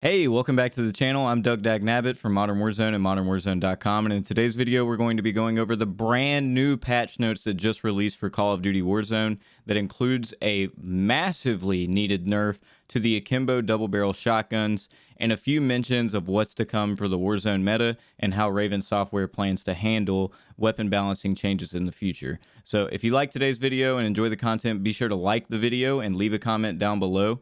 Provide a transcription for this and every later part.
Hey, welcome back to the channel. I'm Doug Dagnabbit from Modern Warzone and ModernWarzone.com, and in today's video, we're going to be going over the brand new patch notes that just released for Call of Duty Warzone that includes a massively needed nerf to the Akimbo double-barrel shotguns and a few mentions of what's to come for the Warzone meta and how Raven Software plans to handle weapon balancing changes in the future. So if you like today's video and enjoy the content, be sure to like the video and leave a comment down below.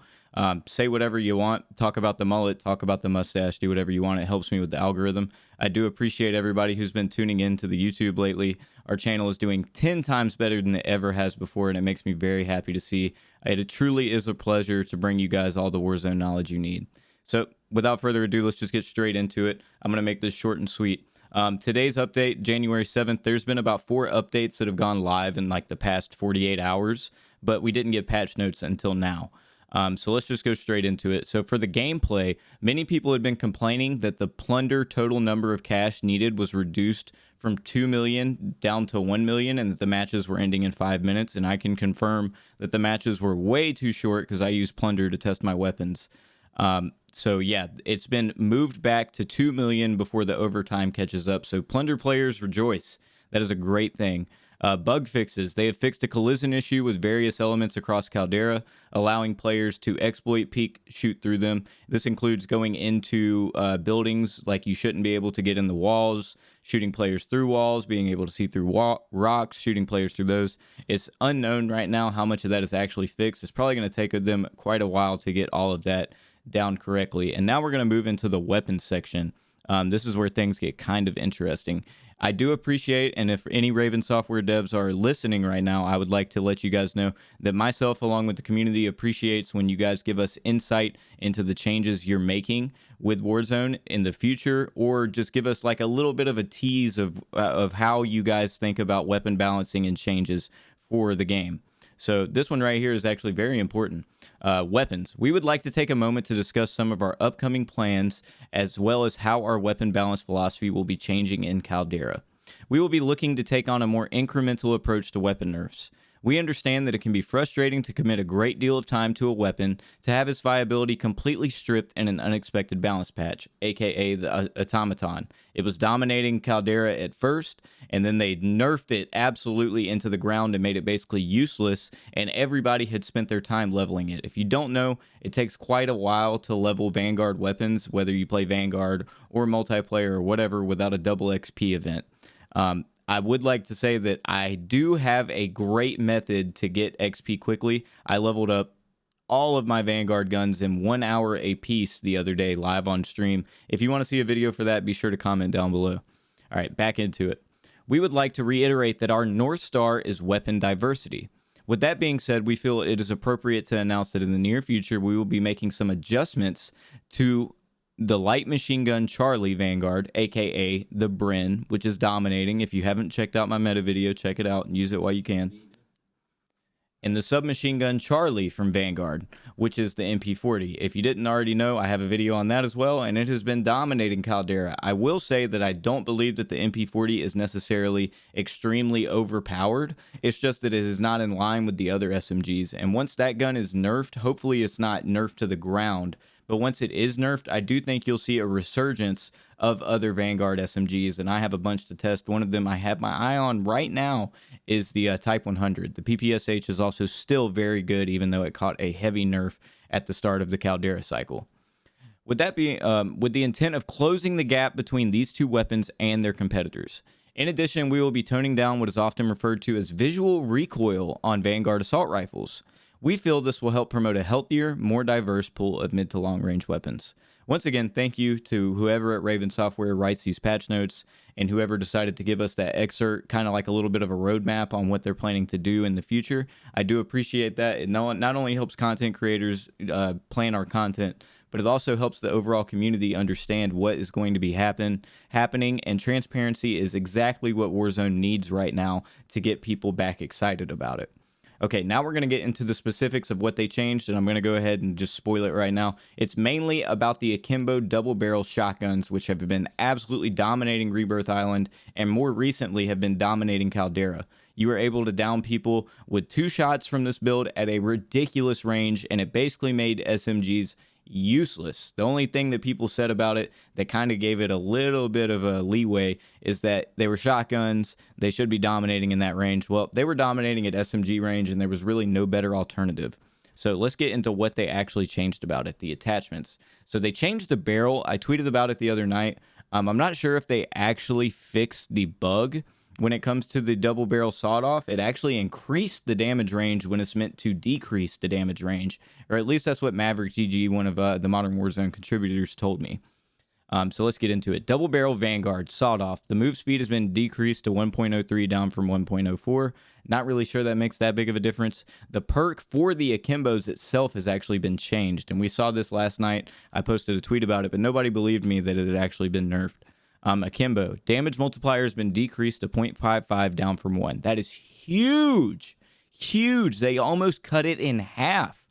Say whatever you want, talk about the mullet, talk about the mustache, do whatever you want. It helps me with the algorithm. I do appreciate everybody who's been tuning in to the YouTube lately. Our channel is doing 10 times better than it ever has before, and it makes me very happy to see. It truly is a pleasure to bring you guys all the Warzone knowledge you need. So without further ado, let's just get straight into it. I'm going to make this short and sweet. Today's update, January 7th, there's been about 4 updates that have gone live in like the past 48 hours, but we didn't get patch notes until now. So let's just go straight into it. So for the gameplay, many people had been complaining that the plunder total number of cash needed was reduced from 2 million down to 1 million, and that the matches were ending in 5 minutes. And I can confirm that the matches were way too short because I used plunder to test my weapons. So yeah, it's been moved back to 2 million before the overtime catches up. So plunder players rejoice. That is a great thing. Bug fixes. They have fixed a collision issue with various elements across Caldera, allowing players to exploit peek shoot through them. This includes going into buildings like you shouldn't be able to get in the walls, shooting players through walls, being able to see through rocks, shooting players through those. It's unknown right now how much of that is actually fixed. It's probably going to take them quite a while to get all of that down correctly. And now we're going to move into the weapons section. This is where things get kind of interesting. I do appreciate, and if any Raven software devs are listening right now, I would like to let you guys know that myself, along with the community, appreciates when you guys give us insight into the changes you're making with Warzone in the future, or just give us like a little bit of a tease of how you guys think about weapon balancing and changes for the game. So this one right here is actually very important. Weapons. We would like to take a moment to discuss some of our upcoming plans, as well as how our weapon balance philosophy will be changing in Caldera. We will be looking to take on a more incremental approach to weapon nerfs. We understand that it can be frustrating to commit a great deal of time to a weapon to have its viability completely stripped in an unexpected balance patch, aka the automaton. It was dominating Caldera at first, and then they nerfed it absolutely into the ground and made it basically useless, and everybody had spent their time leveling it. If you don't know, it takes quite a while to level Vanguard weapons, whether you play Vanguard or Multiplayer or whatever, without a double XP event. I would like to say that I do have a great method to get XP quickly. I leveled up all of my Vanguard guns in 1 hour a piece the other day live on stream. If you want to see a video for that, be sure to comment down below. All right, back into it. We would like to reiterate that our North Star is weapon diversity. With that being said, we feel it is appropriate to announce that in the near future, we will be making some adjustments to the light machine gun Charlie Vanguard, aka the Bren, which is dominating. If you haven't checked out my meta video, check it out and use it while you can. And the submachine gun Charlie from Vanguard, which is the MP40. If you didn't already know, I have a video on that as well, and it has been dominating Caldera. I will say that I don't believe that the MP40 is necessarily extremely overpowered. It's just that it is not in line with the other SMGs. And once that gun is nerfed, hopefully it's not nerfed to the ground, but once it is nerfed, I do think you'll see a resurgence of other Vanguard SMGs, and I have a bunch to test. One of them I have my eye on right now is the Type 100. The PPSH is also still very good, even though it caught a heavy nerf at the start of the Caldera cycle. With that being, with the intent of closing the gap between these two weapons and their competitors. In addition, we will be toning down what is often referred to as visual recoil on Vanguard assault rifles. We feel this will help promote a healthier, more diverse pool of mid to long range weapons. Once again, thank you to whoever at Raven Software writes these patch notes and whoever decided to give us that excerpt, kind of like a little bit of a roadmap on what they're planning to do in the future. I do appreciate that. It not only helps content creators plan our content, but it also helps the overall community understand what is going to be happening, and transparency is exactly what Warzone needs right now to get people back excited about it. Okay, now we're going to get into the specifics of what they changed, and I'm going to go ahead and just spoil it right now. It's mainly about the Akimbo double-barrel shotguns, which have been absolutely dominating Rebirth Island, and more recently have been dominating Caldera. You were able to down people with 2 shots from this build at a ridiculous range, and it basically made SMGs useless. The only thing that people said about it that kind of gave it a little bit of a leeway is that they were shotguns. They should be dominating in that range. Well, they were dominating at SMG range, and there was really no better alternative. So let's get into what they actually changed about it, the attachments. So they changed the barrel. I tweeted about it the other night. I'm not sure if they actually fixed the bug. When it comes to the double barrel sawed-off, it actually increased the damage range when it's meant to decrease the damage range. Or at least that's what Maverick GG, one of the Modern Warzone contributors, told me. So let's get into it. Double barrel Vanguard sawed-off. The move speed has been decreased to 1.03 down from 1.04. Not really sure that makes that big of a difference. The perk for the Akimbos itself has actually been changed. And we saw this last night. I posted a tweet about it, but nobody believed me that it had actually been nerfed. Akimbo, damage multiplier has been decreased to 0.55 down from 1. That is huge. Huge. They almost cut it in half.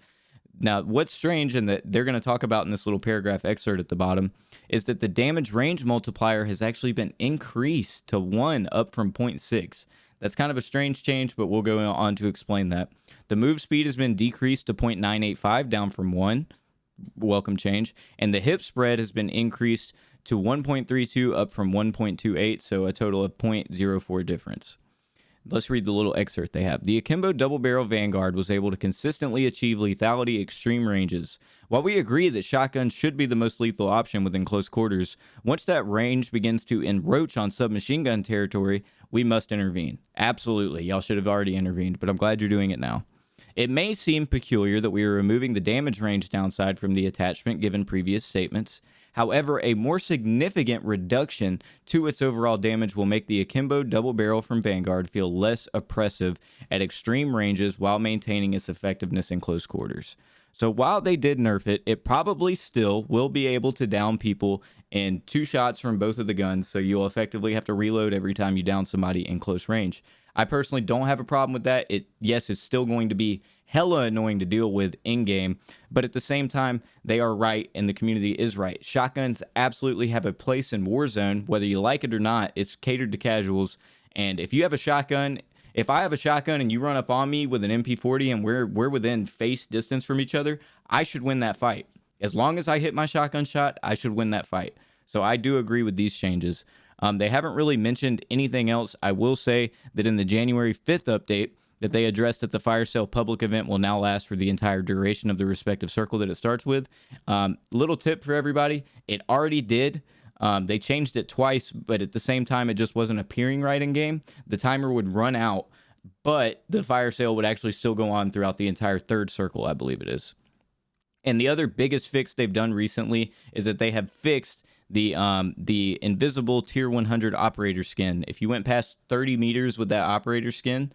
Now, what's strange, and that they're going to talk about in this little paragraph excerpt at the bottom, is that the damage range multiplier has actually been increased to 1, up from 0.6. That's kind of a strange change, but we'll go on to explain that. The move speed has been decreased to 0.985 down from 1. Welcome change. And the hip spread has been increased to 1.32 up from 1.28, so a total of 0.04 difference. Let's read the little excerpt they have. The Akimbo double barrel Vanguard was able to consistently achieve lethality extreme ranges. While we agree that shotguns should be the most lethal option within close quarters, once that range begins to encroach on submachine gun territory, we must intervene. Absolutely, y'all should have already intervened, but I'm glad you're doing it now. It may seem peculiar that we are removing the damage range downside from the attachment given previous statements. However, a more significant reduction to its overall damage will make the Akimbo double barrel from Vanguard feel less oppressive at extreme ranges while maintaining its effectiveness in close quarters. So while they did nerf it, it probably still will be able to down people in 2 shots from both of the guns, so you'll effectively have to reload every time you down somebody in close range. I personally don't have a problem with that. Yes, it's still going to be hella annoying to deal with in-game, but at the same time, they are right and the community is right. Shotguns absolutely have a place in Warzone, whether you like it or not. It's catered to casuals, and if you have a shotgun, if I have a shotgun and you run up on me with an MP40 and we're within face distance from each other, I should win that fight. As long as I hit my shotgun shot, I should win that fight. So I do agree with these changes. They haven't really mentioned anything else. I will say that in the January 5th update that they addressed at the fire sale public event will now last for the entire duration of the respective circle that it starts with. Little tip for everybody, it already did. They changed it twice, but at the same time, it just wasn't appearing right in game. The timer would run out, but the fire sale would actually still go on throughout the entire 3rd circle, I believe it is. And the other biggest fix they've done recently is that they have fixed the invisible tier 100 operator skin. If you went past 30 meters with that operator skin,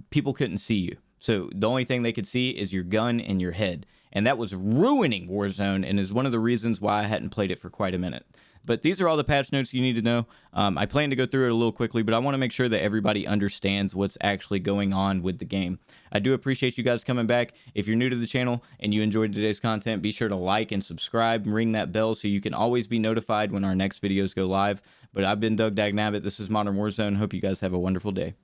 people couldn't see you. So the only thing they could see is your gun and your head. And that was ruining Warzone and is one of the reasons why I hadn't played it for quite a minute. But these are all the patch notes you need to know. I plan to go through it a little quickly, but I want to make sure that everybody understands what's actually going on with the game. I do appreciate you guys coming back. If you're new to the channel and you enjoyed today's content, be sure to like and subscribe and ring that bell so you can always be notified when our next videos go live. But I've been Doug Dagnabbit. This is Modern Warzone. Hope you guys have a wonderful day.